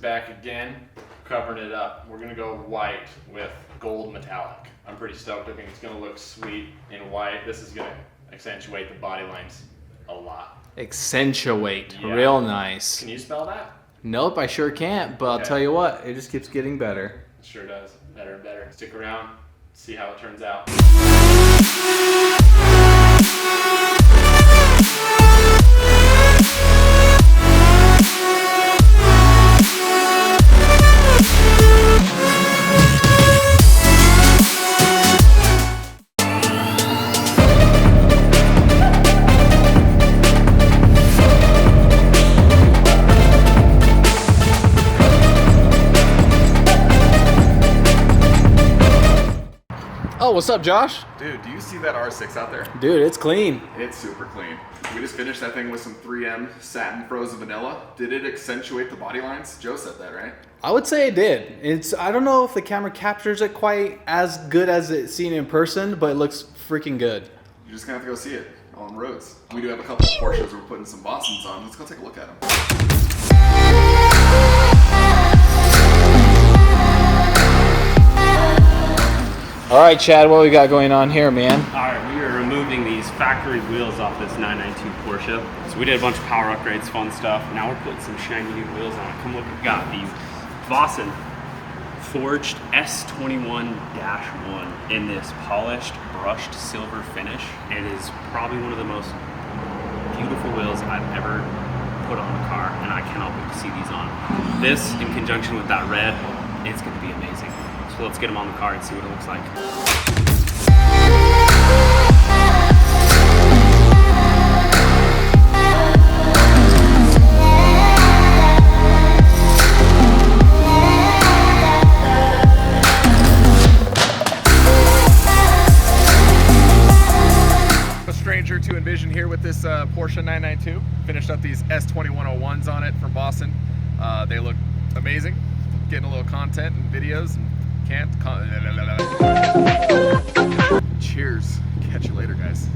back again, covering it up. We're gonna go white with gold metallic. I'm pretty stoked. I think it's gonna look sweet in white. This is gonna accentuate the body lines a lot. Accentuate, Yeah. real nice. Can you spell that? Nope, I sure can't, but I'll Okay. tell you what, it just keeps getting better. It sure does. Better and better. Stick around, see how it turns out. Oh, what's up, Josh? Dude, do you see that R6 out there? Dude, it's clean. It's super clean. We just finished that thing with some 3M satin frozen vanilla. Did it accentuate the body lines? Joe said that, right? I would say it did. I don't know if the camera captures it quite as good as it's seen in person, but it looks freaking good. You're just gonna have to go see it on the roads. We do have a couple of Porsches we're putting some Vossens on. Let's go take a look at them. All right, Chad, what we got going on here, man? Alright, we are removing these factory wheels off this 992 Porsche. So we did a bunch of power upgrades, fun stuff. Now we're putting some shiny new wheels on it. Come look, we got these Vossen forged S21-1 in this polished, brushed silver finish. It is probably one of the most beautiful wheels I've ever put on a car, and I cannot wait to see these on. This, in conjunction with that red, it's going to be amazing. So let's get them on the car and see what it looks like. A stranger to Envision here with this Porsche 992. Finished up these S2101s on it from Vossen. They look amazing. Getting a little content and videos and Cheers. Catch you later, guys.